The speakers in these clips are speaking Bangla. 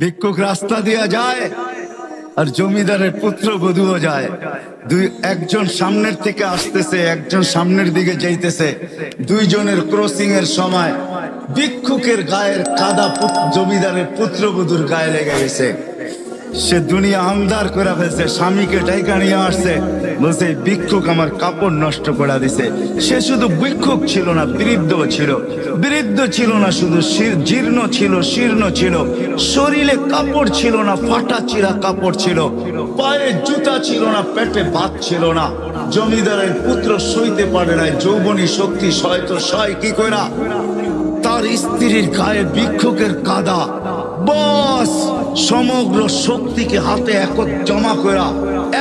ভিক্ষুক রাস্তা দিয়া যায় আর জমিদারের পুত্রবধূও যায়। একজন সামনের থেকে আসতেছে, একজন সামনের দিকে যাইতেছে। দুইজনের ক্রসিং এর সময় ভিক্ষুকের গায়ের কাদা জমিদারের পুত্রবধূর গায়ে লেগে গেছে। সে দুনিয়া আন্ধার করে ফেলছে, স্বামীকে ডাইকা নিয়ে আসছে, বলছে ভিক্ষুক আমার কাপড় নষ্ট করে দিছে। সে শুধু ভিক্ষুক ছিল না, বৃদ্ধ ছিল। বৃদ্ধ ছিল না শুধু, জীর্ণ ছিল, শীর্ণ ছিল, শরীরে কাপড় ছিল না, ফাটা চিরা কাপড় ছিল, পায়ে জুতা ছিল না, পেটে ভাত ছিল না। জমিদারের পুত্র সইতে পারে নাই, যৌবনী শক্তি সয়তো সয় কি কইরা তার স্ত্রীর গায়ে ভিক্ষুকের কাদা, বস সমগ্র শক্তিকে হাতে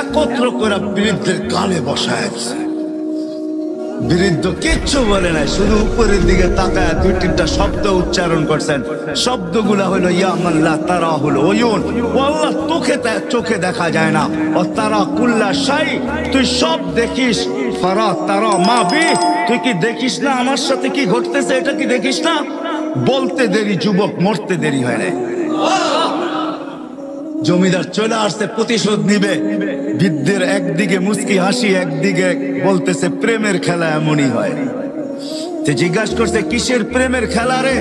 একত্র করা বৃদ্ধের গালে বসায়। বৃদ্ধ কিচ্ছু বলে নাই, শুধু উপরের দিকে তাকায় দুই তিনটা শব্দ উচ্চারণ করছেন। শব্দগুলা হলো ইয়া মাল্লাহ তারা হলো ওয়ুন, ও আল্লাহ চোখে দেখা যায় না, ও তারা কুল্লা শাই তুই সব দেখিস, ফারা তারা মা বি তুই কি দেখিস না আমার সাথে কি ঘটতেছে, এটা কি দেখিস না? বলতে দেরি যুবক, মরতে দেরি হয় না। জমিদার চলে আসছে, প্রতিশোধ নিবে। বৃদ্ধের একদিকে মুস্কি হাসি, একদিকে বলতেছে প্রেমের খেলা এমনই হয়। জিজ্ঞাসা করছে কিসের প্রেমের খেলা রে?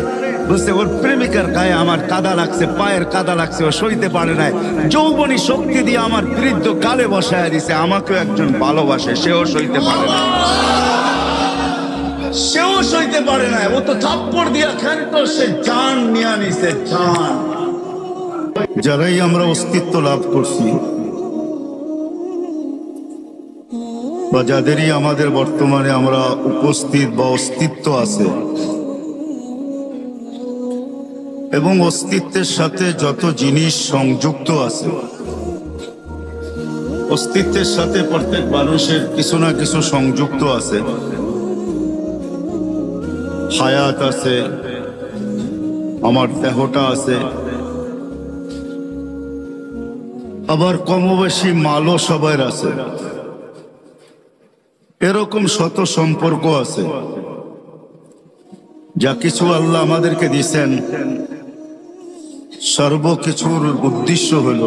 বলছে ওর প্রেমিকার গায়ে আমার কাদা লাগছে, পায়ের কাদা লাগছে, ও সইতে পারে নাই। যৌবনী শক্তি দিয়ে আমার বৃদ্ধ গালে বসায় দিছে। আমাকেও একজন ভালোবাসে, সেও সইতে পারে না, সেও সইতে পারে না। ও তো থাপ্পড় দিয়া ক্ষান্ত, সে জান নিয়ে নিছে, জান। যারাই আমরা অস্তিত্ব লাভ করছি বা যাদেরই আমাদের বর্তমানে আমরা উপস্থিত বা অস্তিত্ব আছে, এবং অস্তিত্বের সাথে যত জিনিস সংযুক্ত আছে, অস্তিত্বের সাথে প্রত্যেক মানুষের কিছু না কিছু সংযুক্ত আছে। হায়াত আছে, আমার দেহটা আছে, আবার কমবেশি মালও সবার আছে। এরকম শত সম্পর্ক আছে। যা কিছু আল্লাহ আমাদেরকে দিয়েছেন, সর্বকিছুর উদ্দেশ্য হল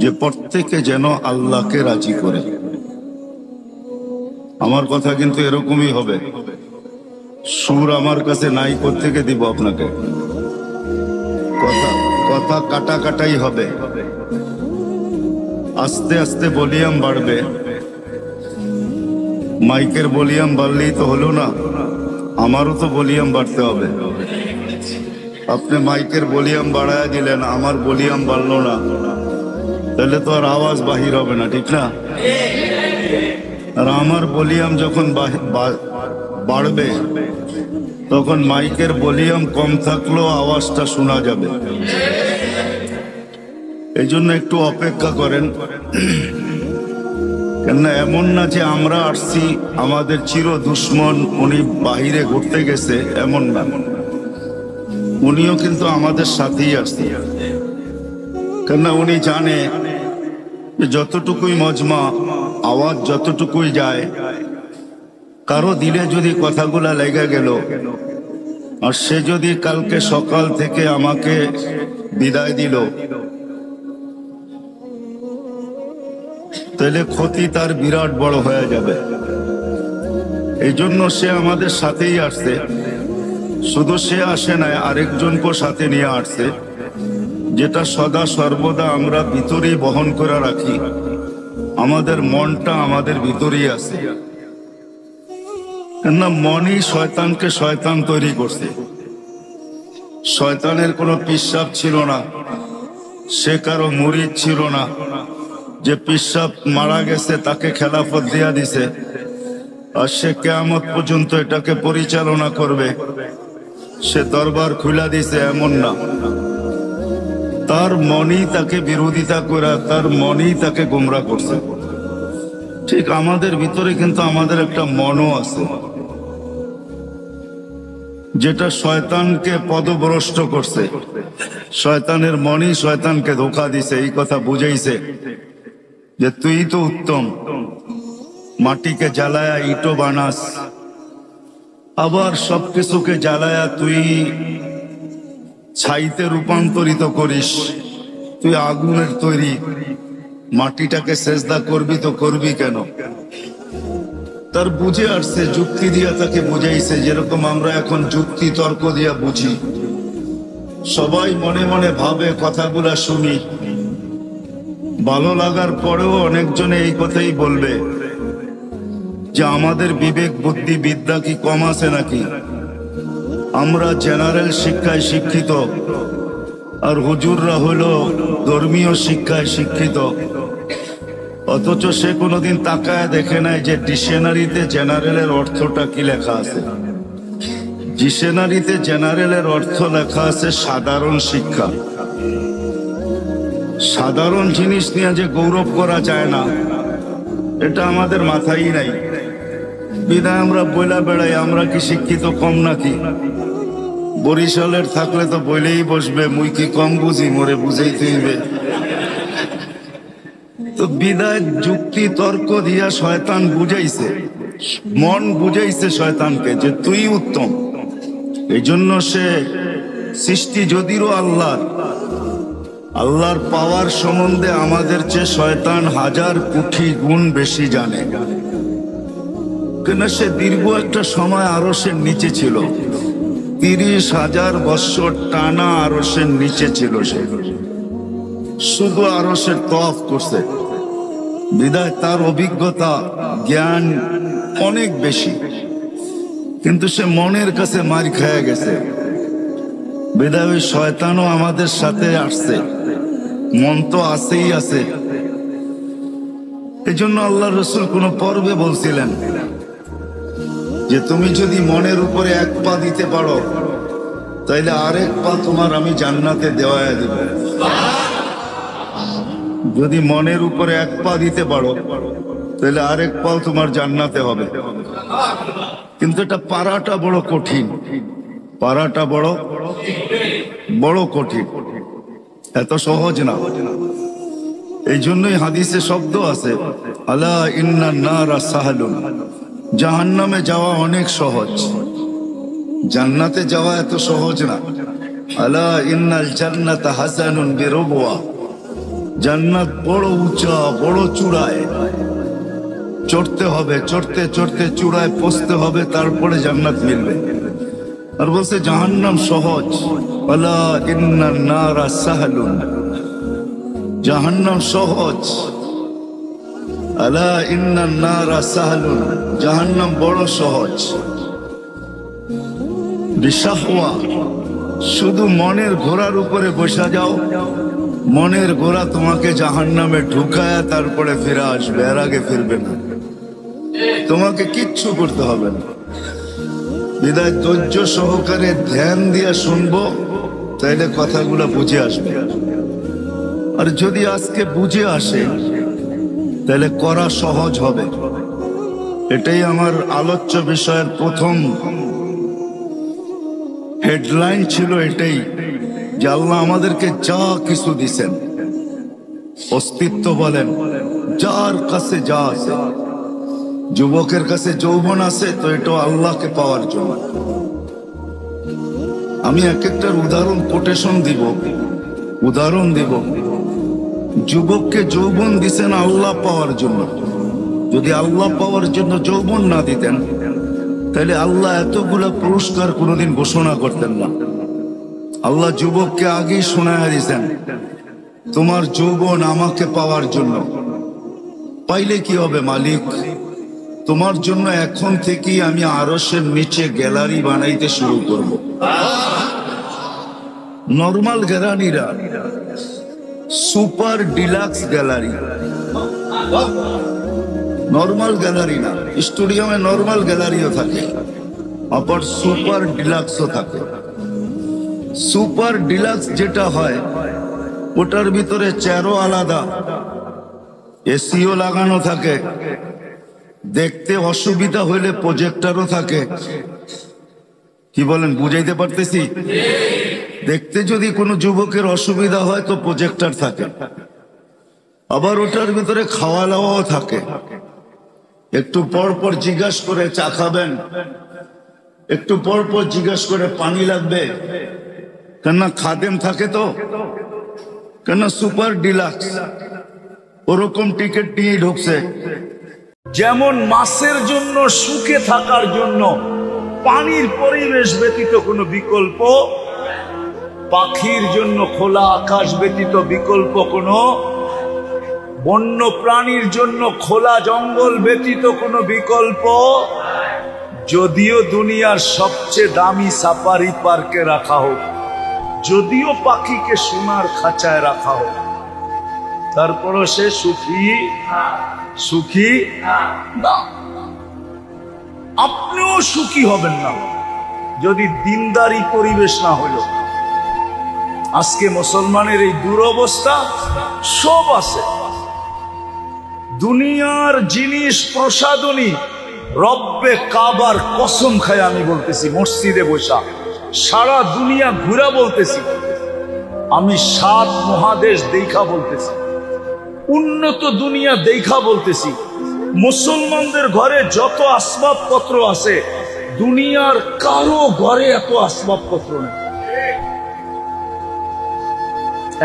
যে প্রত্যেকে যেন আল্লাহকে রাজি করে। আমার কথা কিন্তু এরকমই হবে। সুর আমার কাছে নাই, কোত্থেকে দিব আপনাকে? কথা কাটা কাটাই হবে। আস্তে আস্তে ভলিউম বাড়বে। মাইকের ভলিউম বাড়লেই তো হলো না, আমারও তো ভলিউম বাড়তে হবে। আপনি মাইকের ভলিউম বাড়ায় দিলেন, আমার ভলিউম বাড়লো না, তাহলে তো আর আওয়াজ বাহির হবে না, ঠিক না? আর আমার ভলিউম যখন বাড়বে, তখন মাইকের ভলিউম কম থাকলেও আওয়াজটা শোনা যাবে। এই জন্য একটু অপেক্ষা করেন। কেননা এমন না যে আমরা আসছি আমাদের চির দুশ্মন, উনি বাহিরে ঘুরতে গেছে, এমন না। উনিও কিন্তু আমাদের সাথেই আসছে। কেননা উনি জানে যে যতটুকুই মজমা, আওয়াজ যতটুকুই যায়, কারো দিলে যদি কথাগুলা লেগে গেল, আর সে যদি কালকে সকাল থেকে আমাকে বিদায় দিল, তাহলে ক্ষতি তার বিরাট বড় হয়ে যাবে। এই জন্য সে আমাদের সাথেই আসছে। শুধু সে আসে নাই, আরেকজনকে সাথে নিয়ে আসছে, যেটা সদা সর্বদা আমরা ভিতরেই বহন করে রাখি। আমাদের মনটা আমাদের ভিতরেই আছে। কেননা মনই শয়তানকে শয়তান তৈরি করছে। শয়তানের কোনো পিশাব ছিল না, সে কারো মুরিদ ছিল না যে পিশাব মারা গেছে তাকে খেলাফত দিয়া দিছে আর সে কিয়ামত পর্যন্ত এটাকে পরিচালনা করবে, সে দরবার খুলা দিছে, এমন না। তার মনই তাকে বিরোধিতা করে, তার মনই তাকে গোমরা করছে। ঠিক আমাদের ভিতরে কিন্তু আমাদের একটা মনও আছে, যেটা শয়তানকে পদভ্রষ্ট করছে। শয়তানের মনই শয়তানকে ধোঁকা দিছে, এই কথা বুঝাইছে যে তুই তো উত্তম, মাটিকে জ্বালায়া ইটো বানাস, আবার সবকিছুকে জ্বালায়া তুই ছাইতে রূপান্তরিত করিস। তুই আগুনের তৈরি, মাটিটাকে সেজদা করবি তো করবি কেন? তার বুঝে আসছে, যুক্তি দিয়া তাকে বুঝাইছে, যেরকম আমরা এখন যুক্তি তর্ক দিয়া বুঝি। সবাই মনে মনে ভাবে, কথাগুলা শুনি, ভালো লাগার পরেও অনেকজনে এই কথাই বলবে যে আমাদের বিবেক বুদ্ধি বিদ্যা কি কম আছে নাকি? আমরা জেনারেল শিক্ষায় শিক্ষিত, আর হুজুররা হলো ধর্মীয় শিক্ষায় শিক্ষিত। অথচ সে কোনোদিন তাকায় দেখে নাই যে ডিকশনারিতে জেনারেলের অর্থটা কি লেখা আছে। ডিকশনারিতে জেনারেলের অর্থ লেখা আছে সাধারণ শিক্ষা। সাধারণ জিনিস নিয়ে যে গৌরব করা যায় না, এটা আমাদের মাথায় নাই। বিদায় আমরা বইলা বেড়াই আমরা কি শিক্ষিত কম নাকি? বরিশালের থাকলে তো বইলেই বসবে, মুই কি কম বুঝি, মোরে বুঝাইতে হইবে। তো বিদায় যুক্তি তর্ক দিয়া শয়তান বুঝাইছে, মন বুঝাইছে শয়তানকে যে তুই উত্তম। এই জন্য সে সৃষ্টি যদিও আল্লাহর পাওয়ার সম্বন্ধে আমাদের চেয়ে শয়তান 1000 কোটি গুণ বেশি জানে। কেন সে দীর্ঘ একটা সময় আরশের নিচে ছিল, 30,000 বৎসর টানা আরশের নিচে ছিল। সে শুধু আরশের তওয়াফ করছে, বিদায় তার অভিজ্ঞতা জ্ঞান অনেক বেশি। কিন্তু সে মনের কাছে মার খেয়ে গেছে, বিদায় ওই শয়তানও আমাদের সাথে আসছে। মন তো আছেই আছে। এই জন্য আল্লাহ রসুল কোন পর্বে বলছিলেন যে তুমি যদি মনের উপরে 1 পা দিতে পারো, তাইলে আরেক পা তোমার আমি জান্নাতে দেওয়ায় দেব। যদি মনের উপরে 1 পা দিতে পারো, তাহলে আরেক পাও তোমার জান্নাতে হবে। কিন্তু এটা পারাটা বড় কঠিন, পারাটা বড় কঠিন, এত সহজ না। এই জন্যই হাদিসে শব্দ আছে, আলা ইন্নান নারা সাহালুন, জাহান্নামে যাওয়া অনেক সহজ, জান্নাতে যাওয়া এত সহজ না। আলা ইন্নাল জান্নাতা হাসানুন বিরবওয়া, জান্নাত বড় উঁচা, বড় চূড়ায় চড়তে হবে, চড়তে চড়তে চূড়ায় পৌঁছতে হবে, তারপরে জান্নাত মিলবে। আর বলছে জাহান্নাম সহজ, আলা ইন্নান নারা সাহালুন, জাহান্নাম সহজ। আলা ইন্নান নারা সাহালুন, জাহান্নাম বড় সহজ। বিশাহওয়া, শুধু মনের ঘোড়ার উপরে বসা যাও, মনের ঘোড়া তোমাকে জাহান্নামে ঢুকায় তারপরে ফিরে আসবে, এর আগে ফিরবে না। তোমাকে কিচ্ছু করতে হবে না। বিদায় ধৈর্য সহকারে ধ্যান দিয়ে শুনবো, তাইলে কথাগুলো বুঝে আসবে। আর যদি আজকে বুঝে আসে, তাহলে করা সহজ হবে। এটাই আমার আলোচ্য বিষয়ের প্রথম হেডলাইন ছিল, এটাই যে আল্লাহ আমাদেরকে যা কিছু দিছেন, অস্তিত্ব বলেন, যার কাছে যা আছে, যুবকের কাছে যৌবন আছে, তো এটা আল্লাহকে পাওয়ার জন্য। আমি এক একটার উদাহরণ দিব। যুবককে যৌবন দিছেন আল্লাহ পাওয়ার জন্য। যদি আল্লাহ পাওয়ার জন্য যৌবন না দিতেন, তাহলে আল্লাহ এতগুলা পুরস্কার কোনোদিন ঘোষণা করতেন না। আল্লাহ যুবককে আগেই শোনায় দিয়েছেন, তোমার যৌবন আমাকে পাওয়ার জন্য। পাইলে কি হবে মালিক? তোমার জন্য এখন থেকেই আমি আরশের নিচে গ্যালারি বানাইতে শুরু করব। নর্মাল গ্যালারিরা super deluxe gallery, normal gallery না। স্টুডিয়ামে নর্মাল গ্যালারিও থাকে, আবার সুপার ডিলাক্সও থাকে। সুপার ডিলাক্স যেটা হয়, ওটার ভিতরে চেয়ারও আলাদা, এসিও লাগানো থাকে, দেখতে অসুবিধা হইলে প্রজেক্টরও থাকে। কি বলেন, বুঝাইতে পারতেছি? দেখতে যদি কোনো যুবকের অসুবিধা হয় তো প্রজেক্টর থাকে। আবার ওটার ভিতরে খাওয়া দাওয়াও থাকে। একটু পর পর জিজ্ঞাসা করে চা খাবেন, একটু পর পর জিজ্ঞাসা করে পানি লাগবে, কেননা খাদেম থাকে তো, কেননা সুপার ডিলাক্স ওরকম টিকিট নিয়ে ঢুকছে। যেমন মাছের জন্য সুখে থাকার জন্য পানির পরিবেশ ব্যতীত কোনো বিকল্প, পাখির জন্য খোলা আকাশ ব্যতীত বিকল্প কোনো, বন্য প্রাণীর জন্য খোলা জঙ্গল ব্যতীত কোনো বিকল্প। যদিও দুনিয়ার সবচেয়ে দামি সাফারি পার্কে রাখা হোক, যদিও পাখিকে সোনার খাঁচায় রাখা হোক, তারপরও সে সুখী না। আপনিও সুখী হবেন না যদি দিনদারি পরিবেশ না হইল। আজকে মুসলমানের এই দুরবস্থা। সব আছে, দুনিয়ার জিনিস প্রসাদনী, রব্বে কাবার কসম খায় আমি বলতেছি, মসজিদে বসা সারা দুনিয়া ঘুরা বলতেছি, আমি 7 মহাদেশ দেখা বলতেছি, উন্নত দুনিয়া দেখা বলতেছি। মুসলমানদের ঘরে যত আসবাবপত্র আছে, দুনিয়ার কারো ঘরে এত আসবাবপত্র নেই।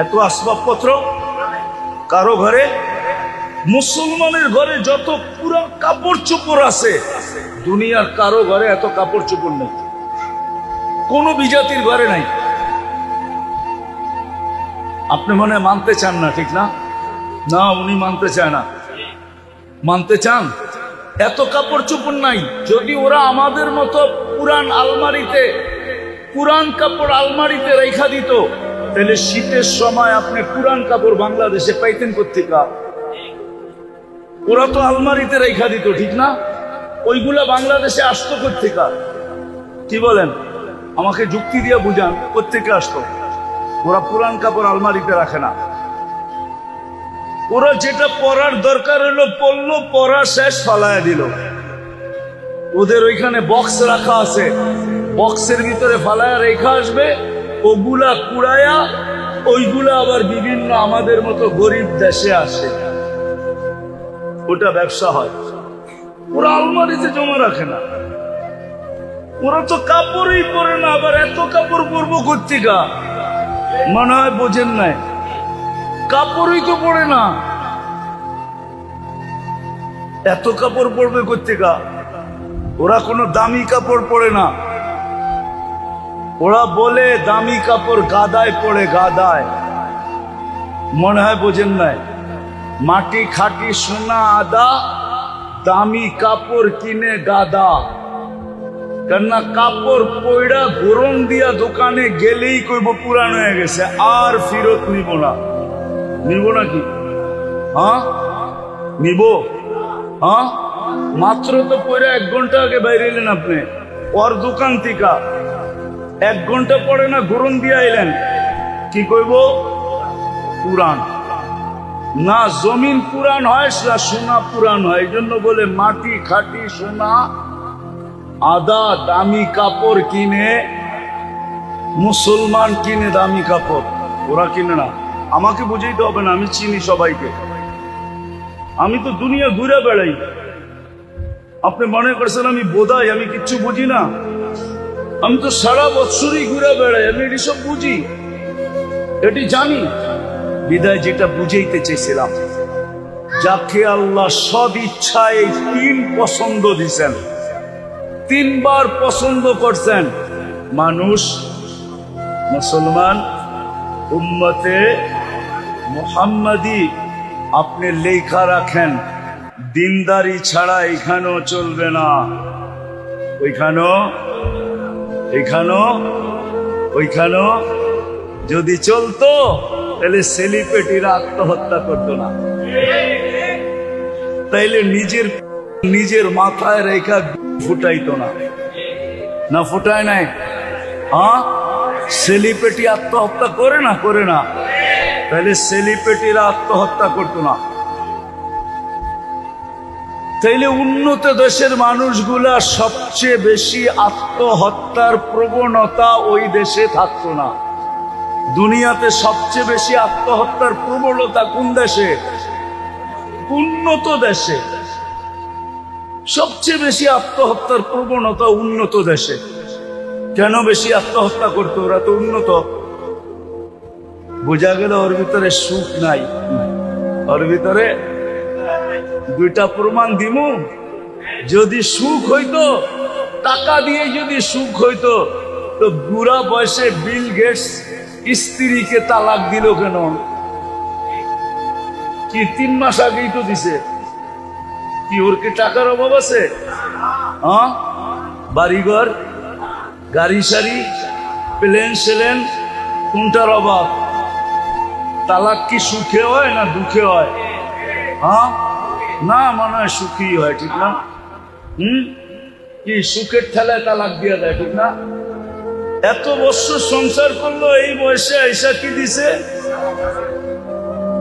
এত আসবাবপত্র কারো ঘরে, মুসলমানের ঘরে যত পুরা কাপড় চোপড় আছে, দুনিয়ার কারো ঘরে এত কাপড় চোপড় নেই, কোন বিজাতির ঘরে নাই। আপনি মনে হয় মানতে চান না, ঠিক না? না, উনি মানতে চায় না। মানতে চান? এত কাপড় চোপড় নাই। যদি ওরা আমাদের মতো পুরান আলমারিতে, পুরান কাপড় আলমারিতে রেখা দিত, তাহলে শীতের সময় আপনি পুরান কাপড় বাংলাদেশে পাইতেন কোত্থেকে? ওরা তো আলমারিতে রেখা দিত, ঠিক না? ওইগুলা বাংলাদেশে আসতো কোত্থেকে? কি বলেন? আমাকে যুক্তি দিয়ে বুঝান, কোত্থেকে আসতো? ওরা পুরান কাপড় আলমারিতে রাখে না। ওরা যেটা পরার দরকার হলো পরলো, পরা শেষ ফালায়া দিল। ওদের ওইখানে বক্স রাখা আছে, বক্সের ভিতরে ফালায়া রেখা আসবে, ওগুলা কুড়ায়া ওইগুলা আবার বিভিন্ন আমাদের মতো গরিব দেশে আসে, ওটা ব্যবসা হয়। ওরা আলমারিতে জমা রাখে না। ওরা তো কাপড়ই পরে না, আবার এত কাপড় পরবো কোত্থেকে? মনে হয় বোঝেন নাই, কাপড়ই তো পরে না, এত কাপড় পরবে কোত্থেকে? ওরা কোনো দামি কাপড় পরে না। ওরা বলে দামি কাপড় গাদায় পড়ে, গাদায়। মনে হয় বোঝেন নাই, মাটি খাটি সোনা আদা, দামি কাপড় কিনে গাদা। কেননা কাপড় পয়ড়া গরম দিয়া দোকানে গেলেই কইব পুরান হয়ে গেছে, আর ফিরত নিব না। নিব নাকি? হ্যাঁ নিব। হ্যাঁ, মাত্র তো পরে 1 ঘন্টা আগে বাইরে এলেন আপনি ওর দোকান থেকে, 1 ঘন্টা পরে না গরম দিয়ে এলেন, কি কইব? পুরান না। জমিন পুরান হয় না সোনা পুরান হয়, এই জন্য বলে মাটি খাটি সোনা আদা। দামি কাপড় কিনে মুসলমান, কিনে দামি কাপড়, ওরা কিনে না। আমাকে বুঝাইতে হবে না, আমি চিনি সবাইকে। আমি তো দুনিয়া ঘুরে বেড়াই। আপনি মনে করছেন আমি বোধাই, আমি কিচ্ছু বুঝি না? আমি তো সারা বছরই ঘুরে বেড়াই, আমি এটি সব বুঝি, এটি জানি। বিদায় যেটা বুঝাইতে চেয়েছিলাম, যাকে আল্লাহ সদ ইচ্ছায় 3 পছন্দ দিছেন, 3 বার পছন্দ করছেন, মানুষ, মুসলমান, উম্মতে মুহাম্মাদি। আপনি লেখা রাখেন, দিনদারি ছাড়া এখানেও চলবে না, ওইখানেও যদি চলতো তাহলে সেলিব্রিটিরা আত্মহত্যা করতো না, তাইলে নিজের মাথায় রেখা ফুটাইতো না। না ফুটায় নাই? হ্যাঁ, সেলিব্রিটি আত্মহত্যা করে না, তাহলে সেলিব্রিটিরা আত্মহত্যা করতো না। তাইলে উন্নত দেশের মানুষগুলা সবচেয়ে বেশি আত্মহত্যার প্রবণতা ওই দেশে থাকতো না। দুনিয়াতে সবচেয়ে বেশি আত্মহত্যার প্রবণতা কোন দেশে? উন্নত দেশে। সবচেয়ে বেশি আত্মহত্যার প্রবণতা উন্নত দেশে। কেন বেশি আত্মহত্যা করতো? ওরা তো উন্নত। বোঝা গেল ওর ভিতরে সুখ নাই, ওর ভিতরে দুইটা প্রমাণ দিমু। যদি সুখ হইতো, টাকা দিয়ে যদি সুখ হইতো, তো বুড়া বয়সে বিল গেটস স্ত্রীকে তালাক দিল কেন? কি 3 মাস আগেই তো দিছে। কি ওর কি টাকার অভাব আছে? হ্যাঁ, বাড়িঘর, গাড়ি সারি, প্লেন সেলেন, কোনটার অভাব? তালাক কি সুখে হয় না দুঃখে হয়? হ্যাঁ, না, মনে হয় সুখী হয়, ঠিক না? কি সুখের ঠেলায় তালাক দিয়ে দেয়, ঠিক না? এত বছর সংসার করলো, এই বয়সে আইসা কি দিছে?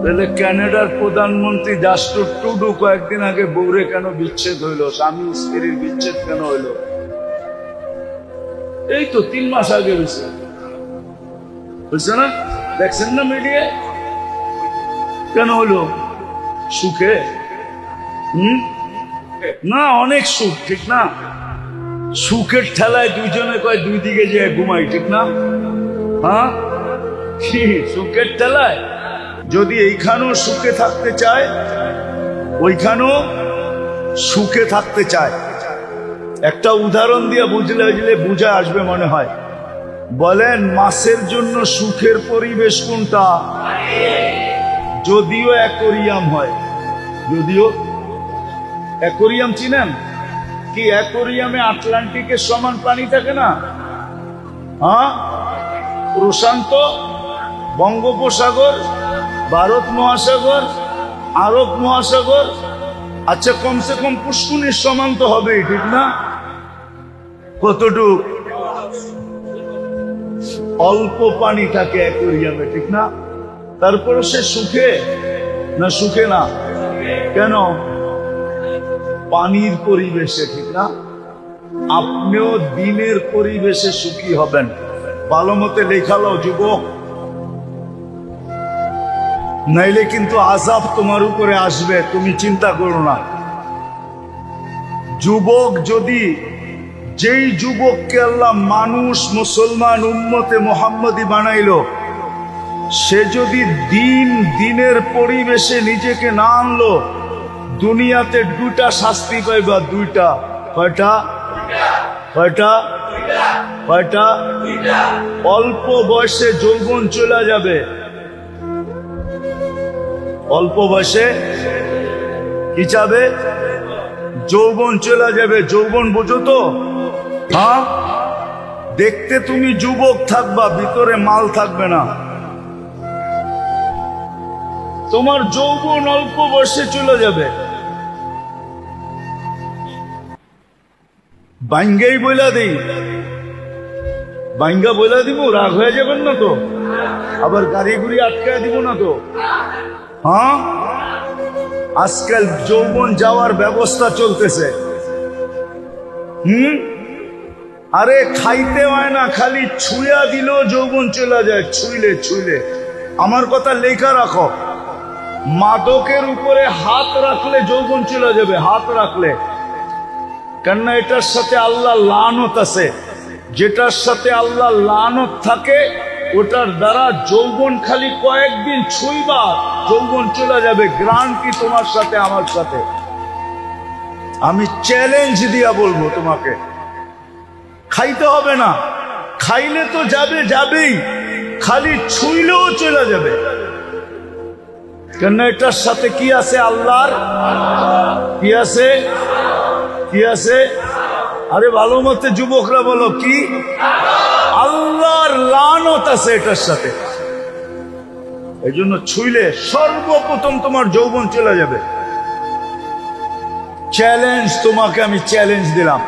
তাহলে কানাডার প্রধানমন্ত্রী জাস্টিন ট্রুডো কয়েকদিন আগে বউরে কেন বিচ্ছেদ হইল, স্বামী স্ত্রীর বিচ্ছেদ কেন হইল? এই তো 3 মাস আগে হয়েছে, বুঝছে না? দেখছেন না মিডিয়ায়? কেন হলো? সুখে? না, অনেক সুখ, ঠিক না? সুখের ঠেলায় দুইজনে কয় দুই দিকে যে ঘুমাই, ঠিক না? হ্যাঁ, কি সুখের ঠেলায়? যদি এইখানেও সুখে থাকতে চায়, ওইখানেও সুখে থাকতে চায়। একটা উদাহরণ দিয়ে বুঝলে বুঝে আসবে মনে হয়। বলেন, মাছের জন্য সুখের পরিবেশ কোনটা? যদিও অ্যাকোরিয়াম হয়, যদিও অ্যাকোরিয়াম চিনেন? কি অ্যাকোরিয়ামে আটলান্টিকের সমান পানি থাকে না? হ্যাঁ, প্রশান্ত, বঙ্গোপসাগর, ভারত মহাসাগর, আরব মহাসাগর, আচ্ছা কমসে কম পুষ্কুনির সমান তো হবেই, ঠিক না? কতটুক? অল্প পানি থাকে অ্যাকোরিয়ামে, ঠিক না? তারপরে সে সুখে না সুখে না? কেন? পানির পরিবেশে, ঠিক না? আপনিও দিনের পরিবেশে সুখী হবেন। ভালো মতে লেখালো যুবক, নাইলে কিন্তু আযাব তোমার উপরে আসবে, তুমি চিন্তা করো না। যুবক যদি, যেই যুবককে আল্লাহ মানুষ মুসলমান উম্মতে মুহাম্মদী বানাইলো, সে যদি দিনের পরিবেশে নিজেকে না আনলো, দুনিয়াতে 2টা শাস্তি পাইবা। 2টা। কয়টা? কয়টা? কয়টা? অল্প বয়সে যৌবন চলে যাবে। অল্প বয়সে কি যাবে? যৌবন চলে যাবে। যৌবন বোঝো তো? হ্যাঁ, দেখতে তুমি যুবক থাকবা, ভিতরে মাল থাকবে না। তোমার যৌবন অল্প বয়সে চলে যাবে। বাইঙ্গাই বইলা দেই, বাইঙ্গা বইলা দিব, রাগ হয়ে যাবেন না তো? আবার গাড়ি গুড়ি আটকায় দিব না তো? হ্যাঁ, আজকাল যৌবন যাওয়ার ব্যবস্থা চলতেছে। আরে খাইতে হয় না, খালি ছুঁয়া দিলেও যৌবন চলে যায়। ছুঁইলে আমার কথা লেখা রাখো, মাদকের উপরে হাত রাখলে যৌবন চলে যাবে। হাত রাখলে, কেননা এটার সাথে আল্লাহ লানত আছে। যেটার সাথে আল্লাহ লানত থাকে, ওটার দ্বারা যৌবন খালি কয়েকদিন ছুঁইবা, যৌবন চলে যাবে। গ্যারান্টি তোমার সাথে আমার সাথে। আমি চ্যালেঞ্জ দিয়া বলবো তোমাকে, খাইতে হবে না, খাইলে তো যাবেই, খালি ছুঁইলেও চলে যাবে। কেন এটার সাথে কি আছে? আল্লাহর কি আছে? কি আছে? আরে ভালো মতে যুবকরা বলো, কি? আল্লাহর লানত আছে এটার সাথে। এই জন্য ছুঁইলে সর্বপ্রথম তোমার যৌবন চলে যাবে। চ্যালেঞ্জ তোমাকে আমি চ্যালেঞ্জ দিলাম।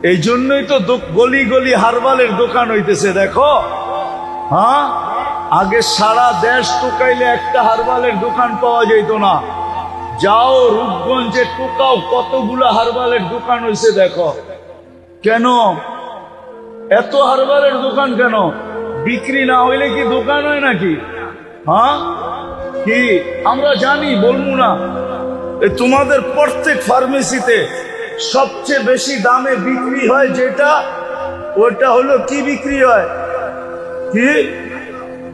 এই জন্যই তো গলি গলি হারবালের দোকান হইতেছে, দেখো। হ্যাঁ, আগে সারা দেশ টোকাইলে একটা হারবালের দোকান পাওয়া যেত না। যাও রূপগঞ্জে টোকাও, কতগুলো হারবালের দোকান হয়েছে দেখো। কেন এত হারবালের দোকান? কেন বিক্রি না হইলে কি দোকান হয় নাকি? হ্যাঁ, কি আমরা জানি, বলবো না? তোমাদের প্রত্যেক ফার্মেসিতে সবচেয়ে বেশি দামে বিক্রি হয় যেটা, ওটা হলো কি বিক্রি হয়? কি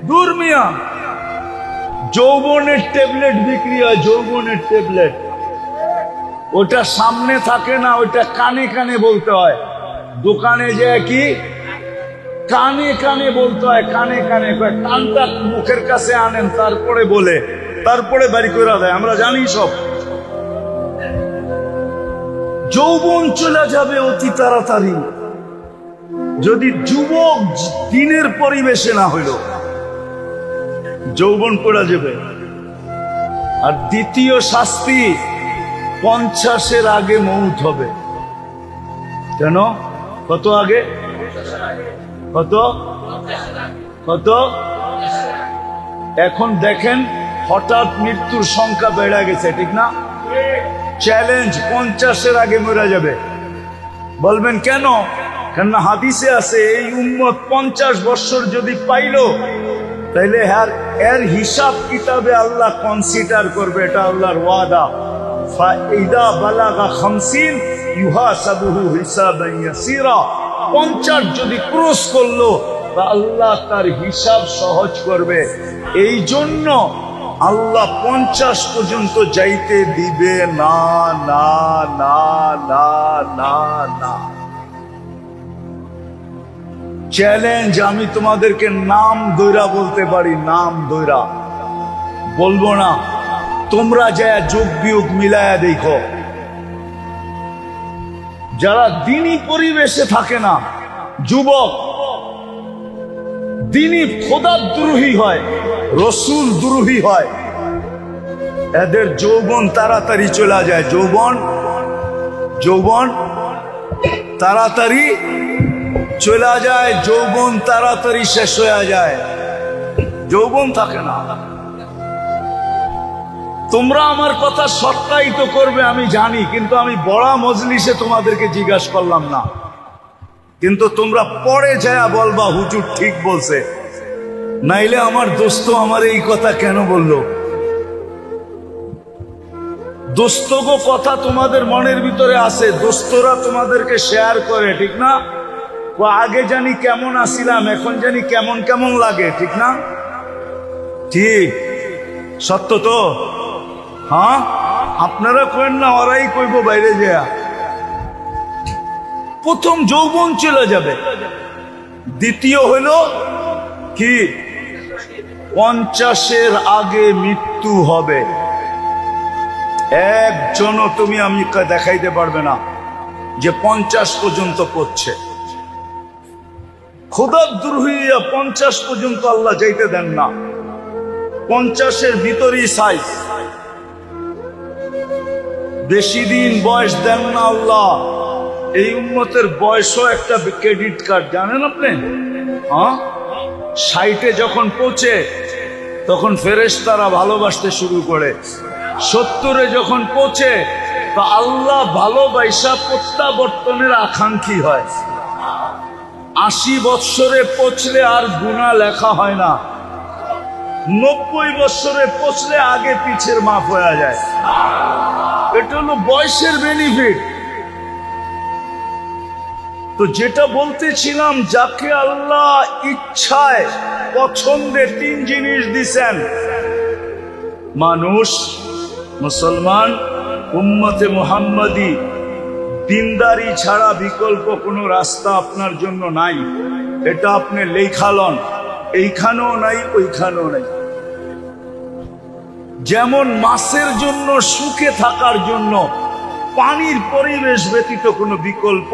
দূর মিয়া, যৌবনের ট্যাবলেট বিক্রি হয়, যৌবনের ট্যাবলেট। ওটা সামনে থাকে না, ওটা কানে কানে বলতে হয়। দোকানে যে কি কানে কানে বলতে হয়, কানে কানে। কানটা মুখের কাছে আনেন, তারপরে বলে, তারপরে বাড়ি করে দেয়। আমরা জানি সব। যৌবন চলে যাবে অতি তাড়াতাড়ি যদি যুবক দিনের পরিবেশে না হইল, যৌবন পড়া যাবে। আর দ্বিতীয় শাস্তি, 50-এর আগে মৌত হবে। কেন? কত আগে? কত কত? এখন দেখেন হঠাৎ মৃত্যুর সংখ্যা বেড়ে গেছে, ঠিক না? চ্যালেঞ্জ, 50-এর আগে মরে যাবে। বলবেন কেন? কেননা হাদিসে আছে এই উম্মত 50 বছর যদি পাইল, তাইলে এর হিসাব কিতাবে আল্লাহ কনসিডার করবে। এটা আল্লাহর ওয়াদা। ফাইদা বালাগা 50 ইউহাসাবুহু হিসাবান ইয়াসীরা। 50 যদি ক্রস করলো, আল্লাহ তার হিসাব সহজ করবে। এই জন্য আল্লাহ 50 পর্যন্ত যাইতে দিবে না, না না না না না। চ্যালেঞ্জ, আমি তোমাদেরকে নাম দৈরা বলতে পারি, নাম দৈরা বলবো না। তোমরা যা যোগ বিয়োগ মিলায়া দেখো, যারা দিনী পরিবেশে থাকে না, যুবক দিনী খোদার দ্রোহী হয়, রসুল দ্রোহী হয়, এদের যৌবন তাড়াতাড়ি চলে যায়। যৌবন তাড়াতাড়ি চলে যায়, যৌবন তাড়াতাড়ি শেষ হয়ে যায়, যৌবন থাকে না। তোমরা আমার কথা সত্যায়িত করবে আমি জানি, কিন্তু আমি বড় মজলিসে তোমাদেরকে জিজ্ঞাসা করলাম না। কিন্তু তোমরা পরে যায় বলবা হুজুর ঠিক বলছে, নাইলে আমার দোস্ত আমার এই কথা কেন বললো। দোস্তগো কথা তোমাদের মনের ভিতরে আছে, দোস্তরা তোমাদেরকে শেয়ার করে, ঠিক না? আগে জানি কেমন আসিলাম, এখন জানি কেমন কেমন লাগে, ঠিক না? ঠিক, সত্য তো? হ্যাঁ, আপনারা কেন না, ওরাই কইব বাইরে যা। প্রথম যৌবন চলে যাবে। দ্বিতীয় হইল কি? 50-এর আগে মৃত্যু হবে। একজনও তুমি আমি দেখাইতে পারবে না যে 50 পর্যন্ত করছে। খোদার দ্রোহী 50 পর্যন্ত আল্লাহ যাইতে দেন না। 50-এর ভিতরেই সাইজ, বেশি দিন বয়স দেন না আল্লাহ। এই উম্মতের বয়সও একটা ক্রেডিট কার্ড, জানেন আপনি? হ্যাঁ, 60-এ যখন পৌঁছে তখন ফেরেশতারা ভালোবাসতে শুরু করে। 70-এ যখন পৌঁছে তো আল্লাহ ভালোবাসা প্রত্যাবর্তনের আকাঙ্ক্ষী হয়। 80 বৎসরে পৌঁছলে আর গুনাহ লেখা হয় না। 90 বৎসরে পৌঁছলে আগে পিছের মাফ হয়ে যায়। এটা হলো বয়সের বেনিফিট। তো যেটা বলতেছিলাম, যাকে আল্লাহ ইচ্ছায় পছন্দে 3 জিনিস দিছেন, মানুষ, মুসলমান, উম্মতে মুহাম্মাদি, দিনদারি ছাড়া বিকল্প কোনো রাস্তা আপনার জন্য নাই। এটা আপনি লেখালন, এইখানেও নাই ওইখানেও নাই। যেমন মাছের জন্য সুখে থাকার জন্য পানির পরিবেশ ব্যতীত কোনো বিকল্প,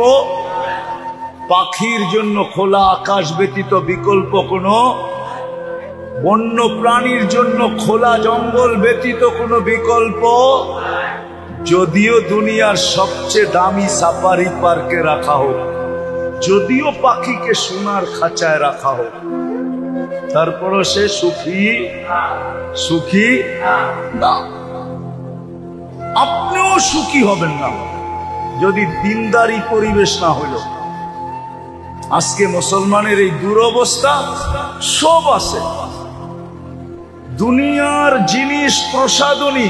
পাখির জন্য খোলা আকাশ ব্যতীত বিকল্প কোনো, বন্য প্রাণীর জন্য খোলা জঙ্গল ব্যতীত কোনো বিকল্প। যদিও দুনিয়ার সবচেয়ে দামি সাফারি পার্কে রাখা হোক, যদিও পাখিকে সোনার খাঁচায় রাখা হোক, তারপরও সে সুখী না। আপনিও সুখী হবেন না যদি দিনদারি পরিবেশ না হইল। আজকে মুসলমানের এই দুরবস্থা। সব আছে, দুনিয়ার জিনিস প্রসাদনী,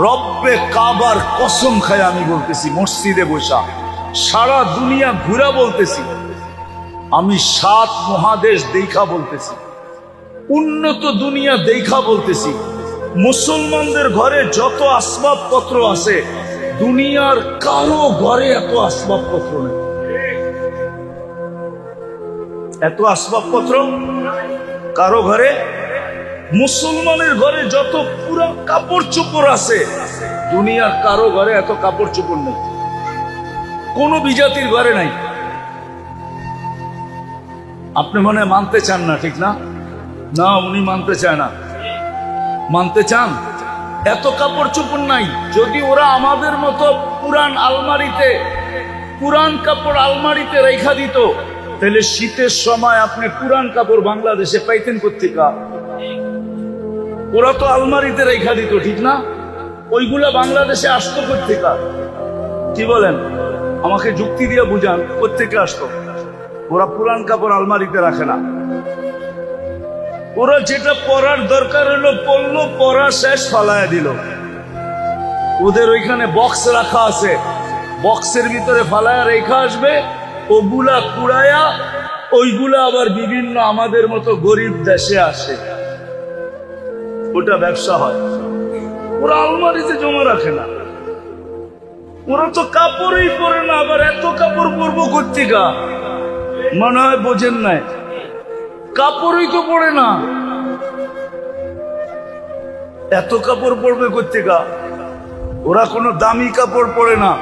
রব্বে কাবার কসম খায় আমি বলতেছি, মসজিদে বসা সারা দুনিয়া ঘুরা বলতেছি, আমি 7 মহাদেশ দেখা বলতেছি, উন্নত দুনিয়া দেখা বলতেছি, মুসলমানদের ঘরে যত আসবাবপত্র আছে দুনিয়ার কারো ঘরে এত আসবাবপত্র নেই। এত আসবাবপত্র কারো ঘরে, মুসলমানের ঘরে যত পুরা কাপড় চোপড় আছে দুনিয়ার কারো ঘরে এত কাপড় চোপড় নেই, কোন বিজাতির ঘরে নাই। আপনি মনে মানতে চান না, ঠিক না? না, উনি মানতে চায় না। মানতে চান? এত কাপড় চোপড় নাই। যদি ওরা আমাদের মতো পুরান আলমারিতে, পুরান কাপড় আলমারিতে রেখা দিত, তাহলে শীতের সময় আপনি পুরান কাপড় বাংলাদেশে পাইতেন কোত্থেকে? ওরা তো আলমারিতে রেখা দিত, ঠিক না? ওইগুলা বাংলাদেশে আসতো কোত্থেকে? কি বলেন? আমাকে যুক্তি দিয়ে বুঝান, কোত্থেকে আসতো? ওরা পুরান কাপড় আলমারিতে রাখে না। ওরা যেটা পরার দরকার হলো পরলো, পরা শেষ ফালায়া দিল। ওদের ওইখানে বক্স রাখা আছে, বক্সের ভিতরে ফালায়া রেখা আসবে, ওগুলা কুড়ায়া ওইগুলা আবার বিভিন্ন আমাদের মতো গরিব দেশে আসে, ওটা ব্যবসা হয়। ওরা আলমারিতে জমা রাখে না। ওরা তো কাপড়ই পরে না, আবার এত কাপড় পরবো কোত্থেকে? মনে হয় বোঝেন নাই, কাপড়ই তো পরে না, এত কাপড় পরবে কোত্থেকে? ওরা কোনো দামি কাপড় পরে না।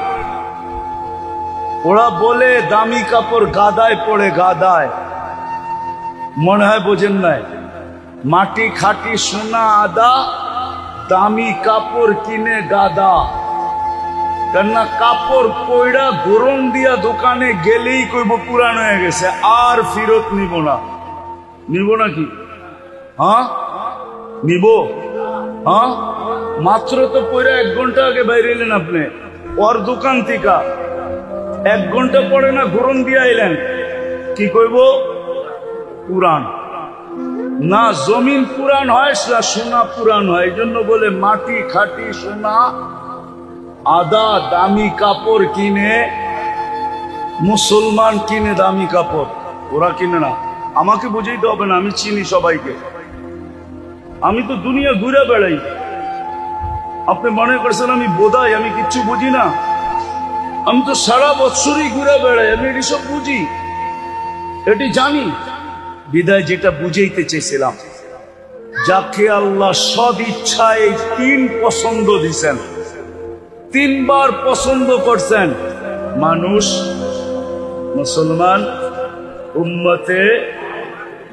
ওরা বলে দামি কাপড় গাদায় পড়ে, গাদায়। মনে হয় বোঝেন নাই, মাটি খাটি সোনা আদা, দামি কাপড় কিনে গাদা। কেননা কাপড় পয়ড়া গরম দিয়া দোকানে গেলেই কইব পুরান হয়ে গেছে, আর ফেরত নিব না। নিব নাকি? হ্যাঁ নিব। হ্যাঁ, মাত্র তো পয়ড়া 1 ঘন্টা আগে বাইরে এলেন আপনি ওর দোকান থেকে, 1 ঘন্টা পরে না গরম দিয়া এলেন, কি কইব? পুরান না। জমিন পুরান হয় না সোনা পুরান হয়, এই জন্য বলে মাটি খাটি সোনা আদা, দামি কাপড় কিনে। মুসলমান কিনে দামি কাপড়, ওরা কিনে না। আমাকে বুঝাইতে হবে না, আমি চিনি সবাইকে। আমি তো দুনিয়া ঘুরে বেড়াই। আপনি মনে করছেন আমি বোধাই, আমি কিচ্ছু বুঝি না? আমি তো সারা বছরই ঘুরে বেড়াই, আমি এটি সব বুঝি, এটি জানি। বিদায় যেটা বুঝাইতে চেয়েছিলাম, যাকে আল্লাহ সদ ইচ্ছায় 3 পছন্দ দিছেন, 3 বার পছন্দ করছেন, মানুষ, মুসলমান, উম্মতে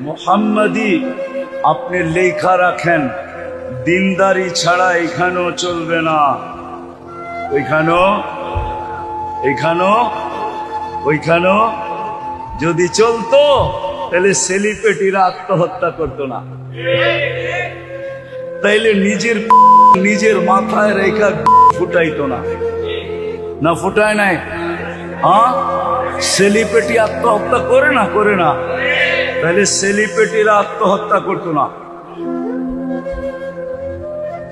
মুহাম্মাদি। আপনি লেখা রাখেন, দিনদারি ছাড়া এখানেও চলবে না, ওইখানেও যদি চলতো তাহলে সেলিব্রিটিরা আত্মহত্যা করতো না। তাইলে নিজের মাথায় রেখা ফুটাইতো না, না ফুটায় নাই? হ্যাঁ, সেলিব্রিটি আত্মহত্যা করে না? করে না। তাহলে সেলিব্রিটিরা আত্মহত্যা করতো না।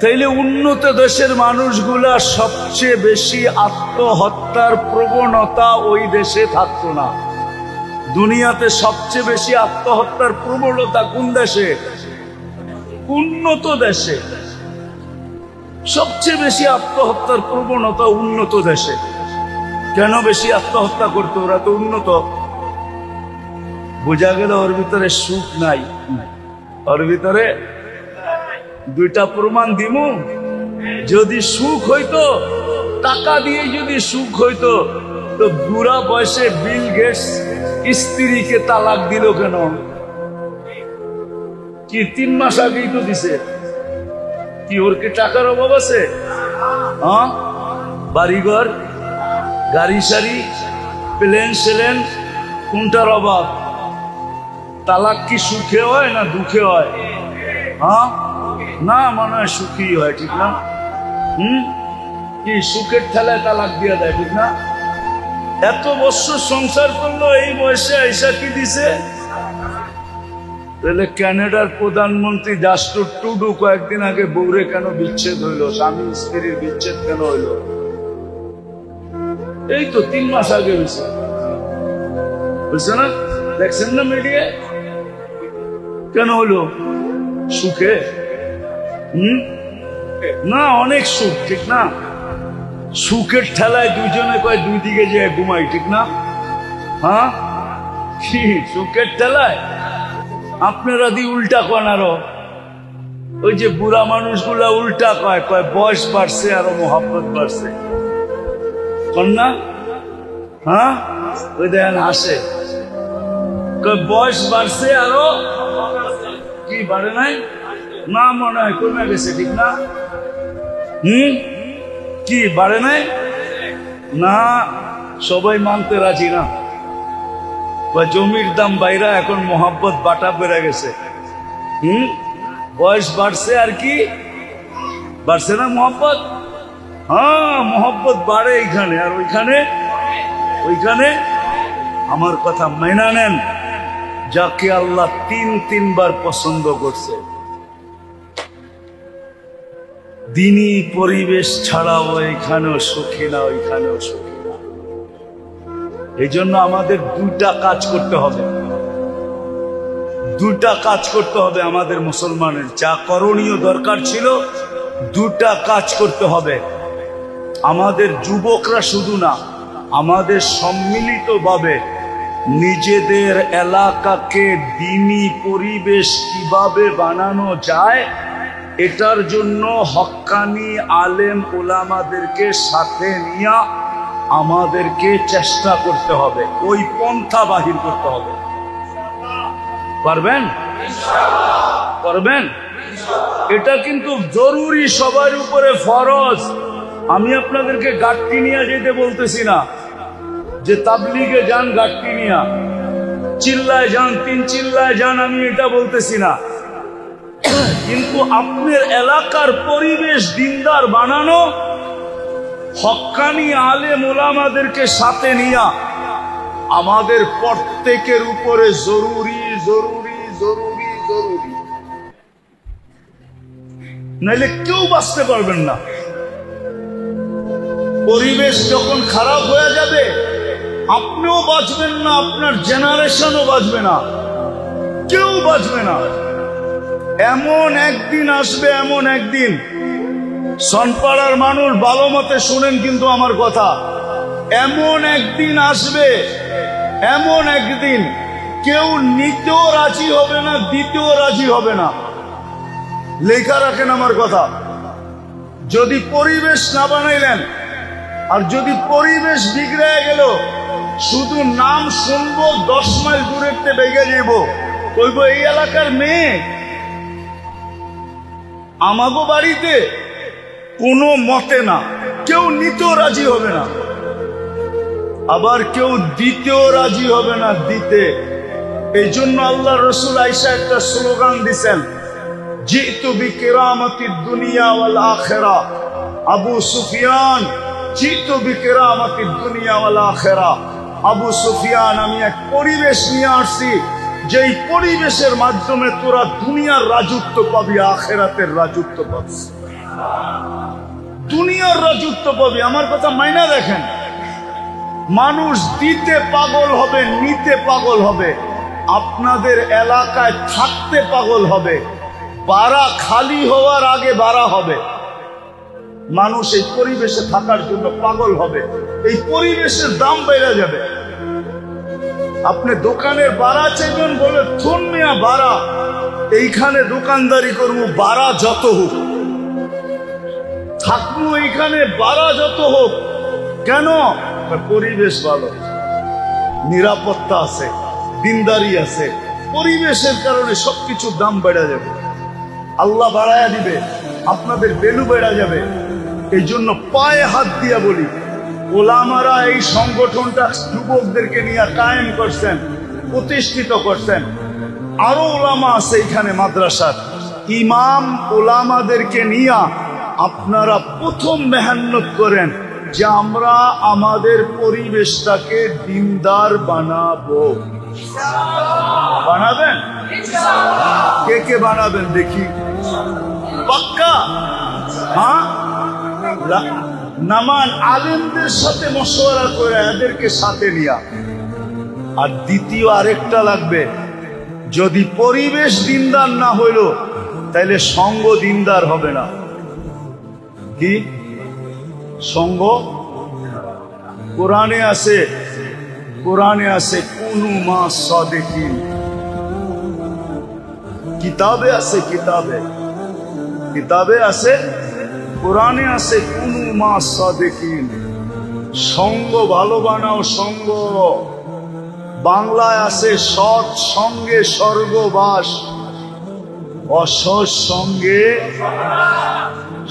তাইলে উন্নত দেশের মানুষগুলা সবচেয়ে বেশি আত্মহত্যার প্রবণতা ওই দেশে থাকতো না। দুনিয়াতে সবচেয়ে বেশি আত্মহত্যার প্রবণতা কোন দেশে? উন্নত দেশে। সবচেয়ে বেশি আত্মহত্যার প্রবণতা উন্নত দেশে। কেন বেশি আত্মহত্যা করতো? ওরা তো উন্নত। বোঝা গেল ওর ভিতরে সুখ নাই। ওর ভিতরে 2টা প্রমাণ দিমু। যদি সুখ হইতো, টাকা দিয়ে যদি সুখ হইতো, তো বুড়া বয়সে বিল গেটস স্ত্রীকে তালাক দিল কেন? কি 3 মাস আগেই তো দিছে। কি ওর কি টাকার অভাব আছে? হ্যাঁ, বাড়িঘর, গাড়ি সারি, প্লেন সেলেন, কোনটার অভাব? তালাক কি সুখে হয় না দুঃখে হয়? হ্যাঁ, না, মনে হয় সুখী হয়, ঠিক না? কি সুখের ঠেলায় তালাক দিয়ে দেয়, ঠিক না? এত বছর সংসার করলো, এই বয়সে আইসা কি দিছে? তাহলে কানাডার প্রধানমন্ত্রী জাস্টিন ট্রুডো কয়েকদিন আগে বউরে কেন বিচ্ছেদ হইল? স্বামী স্ত্রীর বিচ্ছেদ কেন হইল? এই তো 3 মাস আগে হয়েছে, বুঝছে না? দেখছেন না মিডিয়ায়? কেন হলো? সুখে? না, অনেক সুখ, ঠিক না? সুখের ঠেলায় দুইজনে কয় দুই দিকে যে ঘুমাই, ঠিক না? হ্যাঁ, কি সুখের ঠেলায়? আপনারা দি উল্টা কন আরো। ওই যে বুড়া মানুষগুলা উল্টা কয়, কয় বয়স বাড়ছে আরো মোহাব্বত বাড়ছে, কন না? হ্যাঁ, ওই দেখেন হাসে, কয় বয়স বাড়ছে আরো, কি বাড়ে নাই? না, মনে হয় কমে গেছে, ঠিক না? কি বাড়ে নাই? না, সবাই মানতে রাজি না। জমির দাম বাইরা এখন মোহাব্বত বাটা বেড়ে গেছে। বয়স বাড়ছে আর কি বাড়ছে না মোহাব্বত? হ্যাঁ, মোহাব্বত বাড়ে এইখানে আর ওইখানে। আমার কথা মাইনা নেন, যাকে আল্লাহ তিনবার পছন্দ করছে। দিনই পরিবেশ ছাড়াও এখানেও সুখী না, ওইখানেও সুখী না। এই জন্য আমাদের দুইটা কাজ করতে হবে, আমাদের মুসলমানের যা করণীয় দরকার ছিল, দুটা কাজ করতে হবে। আমাদের যুবকরা শুধু না, আমাদের সম্মিলিতভাবে নিজেদের এলাকাকে দ্বীনি পরিবেশ কিভাবে বানানো যায়, এটার জন্য হক্কানি আলেম ওলামাদেরকে সাথে নিয়ে আমাদেরকে চেষ্টা করতে হবে, ওই পন্থা বাহির করতে হবে। পারবেন? এটা কিন্তু জরুরি, সবার উপরে ফরজ। আমি আপনাদেরকে গাট্টি নিয়ে যেতে বলতেছি না, যে তাবলিগে যান গাট্টি নিয়া, চিল্লায় যান, 3 চিল্লায় যান, আমি এটা বলতেছি না। কিন্তু আপনার এলাকার পরিবেশ দিনদার বানানো, হক্কানি আলেম ওলামাদেরকে সাথে নিয়া আমাদের প্রত্যেকের উপরে জরুরি। নাইলে কেউ বাঁচতে পারবেন না। পরিবেশ যখন খারাপ হয়ে যাবে, আপনিও বাঁচবেন না, আপনার জেনারেশনও বাঁচবে না, কেউ বাঁচবে না। এমন একদিন আসবে, এমন একদিন, সনপাড়ার মানুষ ভালো মতে শুনেন কিন্তু আমার কথা, এমন একদিন আসবে, এমন একদিন কেউ নিতেও রাজি হবে না, দিতেও রাজি হবে না। লেখা রাখেন আমার কথা। যদি পরিবেশ না বানাইলেন, আর যদি পরিবেশ বিগড়ে গেল, শুধু নাম শুনবো, 10 মাইল দূরেতে বেগে যাব, কইব এই এলাকার মেয়ে আমাগো বাড়িতে, কোনো মতে না, কেউ নিতেও রাজি হবে না, আবার কেউ দিতেও রাজি হবে না দিতে। এই জন্য আল্লাহ রসুল আয়েশা একটা স্লোগান দিছেন, জিতু বিকিরামাতিদ দুনিয়া ওয়াল আখিরা। আবু সুফিয়ান, জিতু বিকিরামাতিদ দুনিয়া ওয়াল আখিরা। আবু সুফিয়ান, আমি এক পরিবেশ নিয়ে আসছি, যেই পরিবেশের মাধ্যমে তোরা দুনিয়ার রাজত্ব পাবি, আখিরাতের রাজত্ব পাবি, দুনিয়ার রাজত্ব পাবি। আমার কথা মাইনা দেখেন, মানুষ দিতে পাগল হবে, নিতে পাগল হবে, আপনাদের এলাকায় থাকতে পাগল হবে, বাড়া খালি হওয়ার আগে বাড়া হবে। মানুষ এই পরিবেশে থাকার জন্য পাগল হবে, এই পরিবেশের দাম বেড়ে যাবে। আপনি দোকানের বাড়া চাইবেন, বলে থুন মিয়া বাড়া, এইখানে দোকানদারি করবো, বাড়া যত হোক, থাকবো এইখানে, বাড়া যত হোক। কেন? পরিবেশ ভালো, নিরাপত্তা আছে, দিনদারি আছে, পরিবেশের কারণে সবকিছুর দাম বেড়ে যাবে, আল্লাহ বাড়ায়া দিবে, আপনাদের ভ্যালু বেড়ে যাবে। এই জন্য পায়ে হাত দিয়া বলি, ওলামারা এই সংগঠনটা যুবকদেরকে নিয়ে কায়েম করছেন, প্রতিষ্ঠিত করছেন। আরো ওলামা আছে এখানে, মাদ্রাসার ইমাম ওলামাদেরকে নিয়ে আপনারা প্রথম মেহনত করেন যে আমরা আমাদের পরিবেশটাকে দিনদার বানাবো। বানাবেন? কে কে বানাবেন দেখি? পাক্কা? হ্যাঁ, নামান আলেমদের সাথে মশওয়ারা করে এদেরকে সাথে নিয়া। আর দ্বিতীয় আরেকটা লাগবে, যদি পরিবেশ দিনদার না হইল, তাইলে সঙ্গ দিনদার হবে না। কি সঙ্গ? কোরআনে আছে, কোরআনে আছে কুনু মা সাদিকিন, কিতাবে আছে, কিতাবে কিতাবে আছে, কোরআনে আছে কুনু মা সাদিকিন। সঙ্গ ভালো বানাও, সঙ্গ। বাংলায় আছে সৎ সঙ্গে স্বর্গবাস, অসৎ সঙ্গে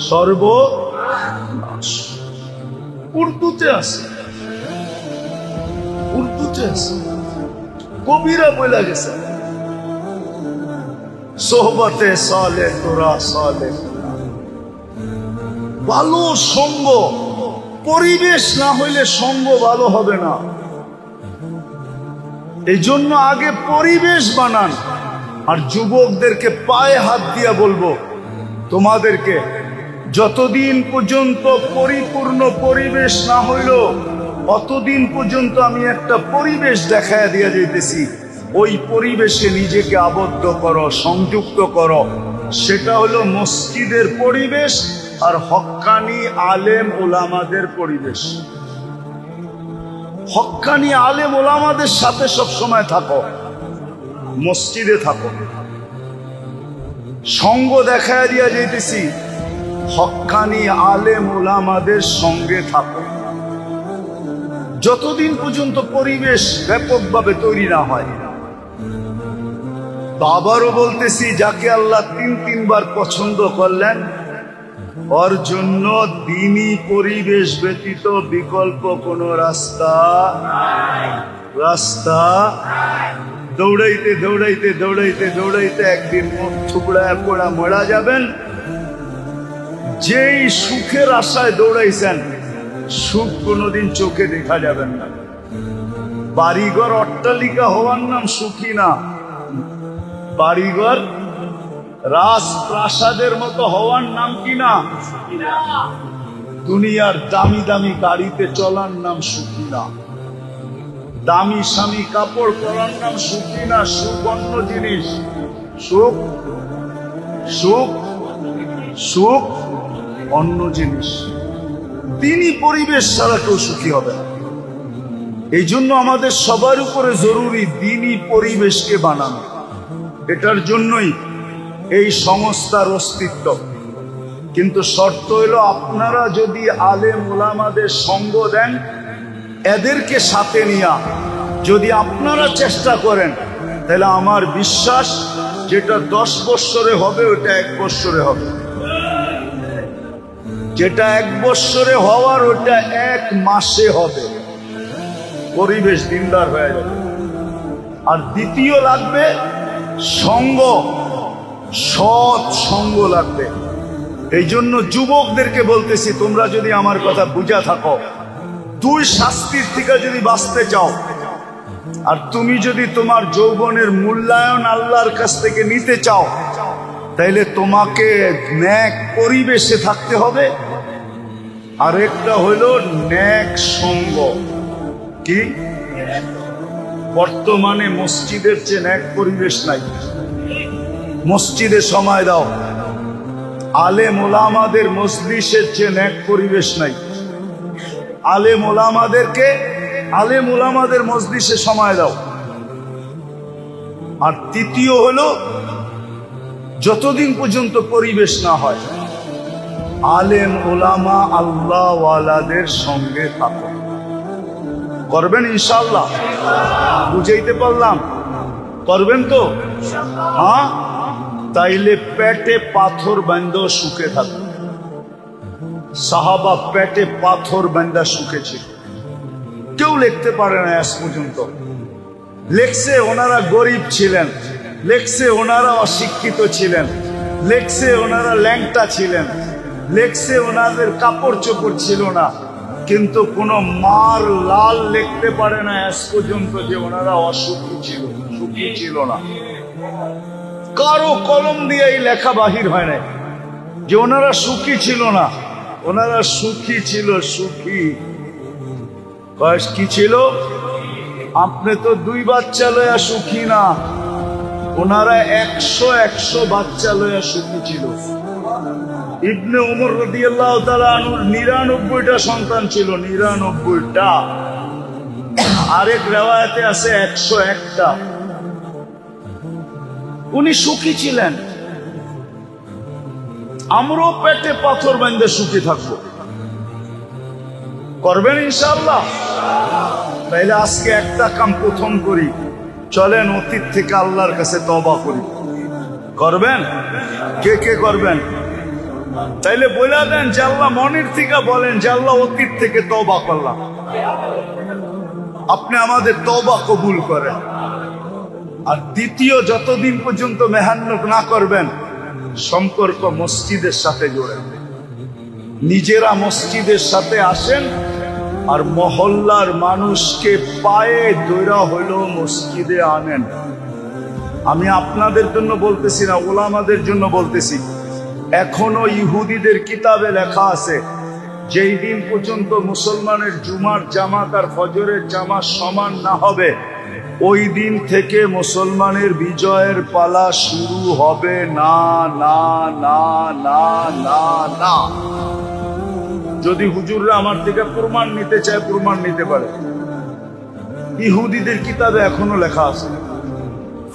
সর্বনাশ। উর্দুতে আছে, উর্দুতে আছে, কবিরা বলে গেছে সোহবতে সালে তোরা সালে। ভালো সঙ্গ, পরিবেশ না হইলে সঙ্গ ভালো হবে না। এই জন্য আগে পরিবেশ বানান। আর যুবকদেরকে পায়ে হাত দিয়া বলবো, তোমাদেরকে যতদিন পর্যন্ত পরিপূর্ণ পরিবেশ না হইল, অতদিন পর্যন্ত আমি একটা পরিবেশ দেখায় দিয়া যাইতেছি। ওই পরিবেশে নিজেকে আবদ্ধ করো, সংযুক্ত করো। সেটা হলো মসজিদের পরিবেশ আর হক্কানি আলেম ওলামাদের পরিবেশ। হক্কানি আলেম ওলামাদের সাথে সব সময় থাকো, মসজিদে থাকো। সঙ্গ দেখায় দিয়া যাইতেছি, হক্কানি আলেম ওলামাদের সঙ্গে থাকো। যতদিন পর্যন্ত পরিবেশ ব্যাপকভাবে তৈরি না হয়। আবারও বলতেছি, যাকে আল্লাহ তিনবার পছন্দ করলেন, ওর জন্য দ্বীনি পরিবেশ ব্যতীত বিকল্প কোনো রাস্তা দৌড়াইতে দৌড়াইতে দৌড়াইতে দৌড়াইতে একদিন মুখ থুবড়ায় পড়া মরা যাবেন। যেই সুখের আশায় দৌড়াইছেন, সুখ কোনোদিন চোখে দেখা যাবেন না। বাড়িঘর অট্টালিকা হওয়ার নাম সুখী না, বাড়িঘর রাজপ্রাসাদের মতো হওয়ার নাম কি না? দুনিয়ার দামি দামি গাড়িতে চলার নাম সুখী না, দামি স্বামী কাপড় পরার নাম সুখী না। সুখ অন্য জিনিস, সুখ সুখ সুখ অন্য জিনিস। তিনি পরিবেশ ছাড়া কেউ সুখী হবে না। এই জন্য আমাদের সবার উপরে জরুরি দ্বীনি পরিবেশকে বানানো। এটার জন্যই এই সংস্থার অস্তিত্ব। কিন্তু শর্ত হলো, আপনারা যদি আলেম ওলামাদের সঙ্গ দেন, এদেরকে সাথে নিয়া যদি আপনারা চেষ্টা করেন, তাহলে আমার বিশ্বাস যেটা 10 বৎসরে হবে ওটা 1 বৎসরে হবে, যেটা 1 বৎসরে হওয়ার ওটা 1 মাসে হবে। পরিবেশ দিনদার হয়ে যাবে। আর দ্বিতীয় লাগবে সঙ্গ, সৎ সঙ্গ লাগবে। এই জন্য যুবকদেরকে বলতেছি, তোমরা যদি আমার কথা বুঝা থাকো, 2 শাস্তির থেকে যদি বাঁচতে চাও, আর তুমি যদি তোমার যৌবনের মূল্যায়ন আল্লাহর কাছ থেকে নিতে চাও, তাইলে তোমাকে নেক পরিবেশে থাকতে হবে। আর একটা হলো নেক সঙ্গ। কি? বর্তমানে মসজিদের চেয়ে নেক পরিবেশ নাই। মসজিদে সময় দাও, আলেম ওলামাদের মজলিসের চেয়ে নেক পরিবেশ নাই। আলেম ওলামাদের মজলিসে সময় দাও। আর তৃতীয় হলো, যতদিন পর্যন্ত পরিবেশ না হয়, আলেম ওলামা আল্লাহ ওয়ালাদের সঙ্গে থাকো। করবেন ইনশাআল্লাহ? বুঝাইতে পারলাম? করবেন তো? হ্যাঁ, তাইলে পেটে পাথর বান্ধা সুখে থাকবে। সাহাবা পেটে পাথর বান্ধা সুখে ছিল। কেউ লিখতে পারে না আজ পর্যন্ত। লেখছে ওনারা গরিব ছিলেন, লেখছে ওনারা অশিক্ষিত ছিলেন, লেখছে ওনারা ল্যাংটা ছিলেন, লেখছে ওনাদের কাপড় চোপড় ছিল না, কিন্তু কোন মার লাল লিখতে পারে না আজ পর্যন্ত যে ওনারা অসুখী ছিল, সুখী ছিল না। কারো কলম দিয়ে এই লেখা বাহির হয় না যে ওনারা সুখী ছিল না। ওনারা সুখী ছিল, সুখী। কি ছিল? আপনি তো 2 বাচ্চা লয়া সুখী না, ওনারা 100 বাচ্চা লইয়া সুখী ছিল। ইবনে উমর রাদিয়াল্লাহু তাআলা আনহুর 99টা সন্তান ছিল, 99টা। আরেক রিওয়ায়াতে আছে 101টা। উনি সুখী ছিলেন। আমরাও পেটে পাথর বাঁধে সুখী থাকবো, করবেন ইনশাআল্লাহ? তাইলে আজকে একটা কাম প্রথম করি, চলেন অতীত থেকে আল্লাহর কাছে তওবা করি। করবেন? কে কে করবেন? তাইলে বলে দেন যে আল্লাহ, মনের থেকে বলেন যে আল্লাহ অতীত থেকে তওবা করলাম, আপনি আমাদের তওবা কবুল করেন। আর দ্বিতীয়, যতদিন পর্যন্ত মেহান্নত না করবেন, সম্পর্ক মসজিদের সাথে জোড়েন। নিজেরা মসজিদের সাথে আসেন আর মহল্লার মানুষকে পায়ে দৈরা হইলেও মসজিদে আনেন। আমি আপনাদের জন্য বলতেছি না, ওলামাদের জন্য বলতেছি। এখনো ইহুদিদের কিতাবে লেখা আছে, যেই দিন পর্যন্ত মুসলমানের জুমার জামাত আর ফজরের জামাত সমান না হবে, ওই দিন থেকে মুসলমানের বিজয়ের পালা শুরু হবে না, না, না, না, না, না। যদি হুজুররা আমার থেকে প্রমাণ নিতে চায়, প্রমাণ নিতে পারে। ইহুদিদের কিতাবে এখনো লেখা আছে,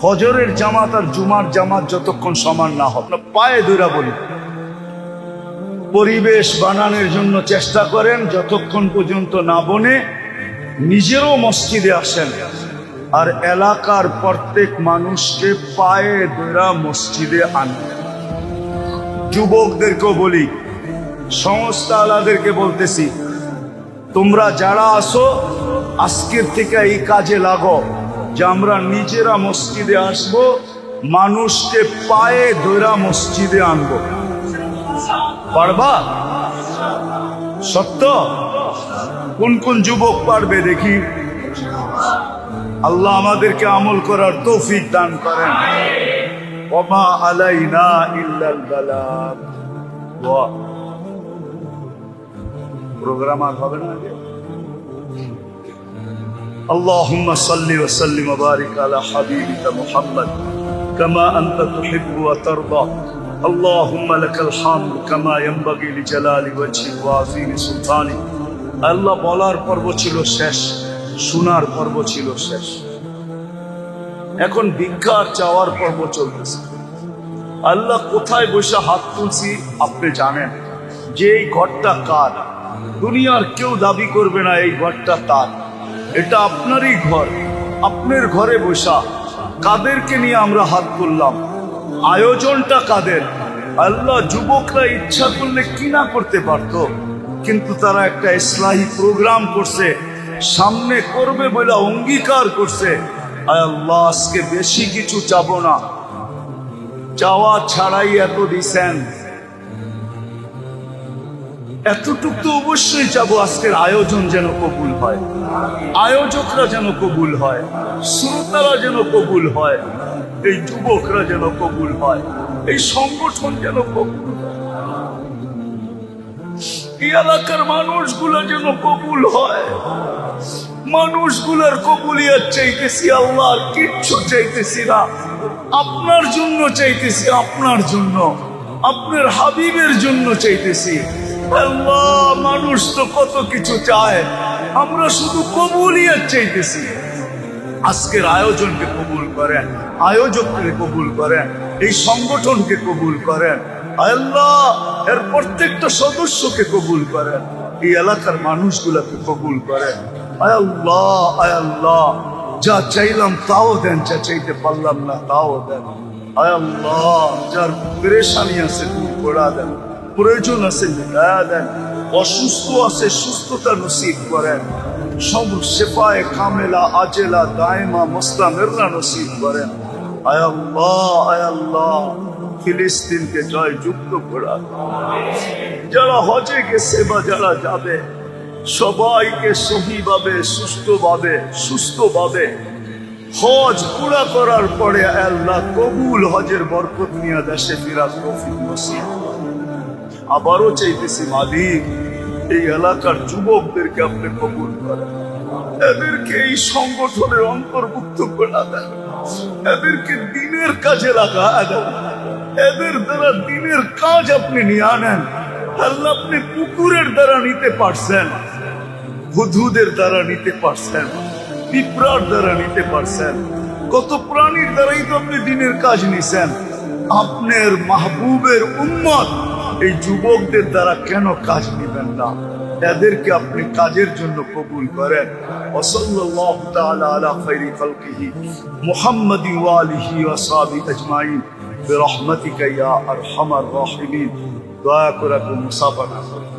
ফজরের জামাত আর জুমার জামাত যতক্ষণ সমান না হবে, পায়ে ধরা বলি, পরিবেশ বানানোর জন্য চেষ্টা করেন। যতক্ষণ পর্যন্ত না বনে, নিজেরও মসজিদে আসেন আর এলাকার প্রত্যেক মানুষকে পায়ে ধরা মসজিদে আনেন। যুবকদেরকেও বলি, সংস্থা আলাদেরকে বলতেছি, তোমরা যারা আসো আজকের থেকে এই কাজে লাগো যে আমরা নিজেরা মসজিদে আসব, মানুষকে পায়ে ধরা মসজিদে আনবো। পারবা? সত্য? কোন কোন যুবক পারবে দেখি? আল্লাহ আমাদেরকে আমল করার তৌফিক দান করেন। ওমা আলাইনা ইল্লাল বালাগ। প্রোগ্রাম আর হবে না? আল্লাহুম্মা সাল্লি ওয়া সাল্লিম ওয়া বারিক আলা হাবিবিকা মুহাম্মদ কামা আনতা তুহিব্বু ওয়া তারদা। আল্লাহুম্মা লাকাল হামদ কামা ইয়ানবাগি লিজালালি ওয়াজহিক ওয়া আযীমি সুলতানিক। আল্লাহ বলার পর্ব ছিল শেষ, শোনার পর্ব ছিল শেষ। এখন ভিক্ষা চাওয়ার পর্ব চলতেছে। আল্লাহ কোথায় বসে হাত তুলছি আপনি জানেন, যে এই ঘরটা কার। দুনিয়ার কেউ দাবি করবে না এই ঘরটা তার, এটা আপনারই ঘর। আপনার ঘরে বসা কাদেরকে নিয়ে আমরা হাত তুললাম? আয়োজনটা কাদের? আল্লাহ, যুবকরা ইচ্ছা করলে কি না করতে পারত, কিন্তু তারা একটা ইসলাহি প্রোগ্রাম করছে, সামনে করবে বলে অঙ্গীকার করছে। আয় আল্লাহ, আজকে বেশি কিছু চাবো না, চাওয়া ছাড়াই এত দিছেন, এতটুক তো অবশ্যই চাবো। আজকের আয়োজন যেন কবুল হয়, আয়োজকরা যেন কবুল হয়, শ্রোতারা যেন কবুল হয়, এই যুবকরা যেন কবুল হয়, এই সংগঠন যেন কবুল হয়, এই এলাকার মানুষগুলো যেন কবুল হয়। মানুষগুলার কবুলিয়াত চাইতেছি আল্লাহ, আর কিচ্ছু চাইতেছি না। আপনার জন্য চাইতেছি, আপনার জন্য, আপনার হাবিবের জন্য চাইতেছি। আল্লাহ, মানুষ তো কত কিছু চায়, আমরা শুধু কবুলিয়াত চাইতেছি। আজকের আয়োজনকে কবুল করেন, আয়োজককে কবুল করেন, এই সংগঠনকে কবুল করেন। আল্লাহ, এর প্রত্যেকটা সদস্যকে কবুল করেন, এই এলাকার মানুষগুলোকে কবুল করেন। আয় আল্লাহ, আয় আল্লাহ, যা চাইলাম তাও দেন, যা চাইতে পারলাম না তাও দেন। আয় আল্লাহ, যার পেরেশানি আছে দূর করে দেন, প্রয়োজন আছে মিটায়া দেন, অসুস্থ আছে সুস্থতা নসিব করেন, সব শেফায়ে কামেলা আজেলা দায়মা মুস্তামিররা নসিব করেন। আয় আল্লাহ, আয় আল্লাহ, ফিলিস্তিনকে জয় যুক্ত করা, যারা হজে গেছে বা যারা যাবে সবাইকে সহিভাবে সুস্থভাবে হজ পুরা করার পরে আল্লাহ কবুল হজের বরকত নিয়ে দেশে ফিরার তৌফিক নসিব। আবারও চাইতেছি মালিক, এই এলাকার যুবকদেরকে আপনি কবুল করেন, এদেরকে এই সংগঠনের অন্তর্ভুক্ত করে দেন, এদেরকে দিনের দিনের কাজে লাগায় দেন, এদের দ্বারা দিনের কাজ আপনি নিয়ে আনেন। আল্লাহ আপনি পুকুরের দ্বারা নিতে পারছেন, হুদহুদের দ্বারা নিতে পারছেন, পিঁপড়ার দ্বারা নিতে পারছেন, কত প্রাণীর দ্বারাই তো আপনি দিনের কাজ নিছেন। আপনার মাহবুবের উম্মত এই যুবকদের দ্বারা কেন কাজ নিবেন না? এদেরকে আপনি কাজের জন্য কবুল করেন। ওয়াসাল্লাল্লাহু তাআলা আলা খায়রি খালকিহি মুহাম্মাদি ওয়া আলিহি ওয়া সাহবিহি আজমাইন বিরহমাতিকা ইয়া আরহামার রাহিমিন। দয়া করে মুসাফা না করেন।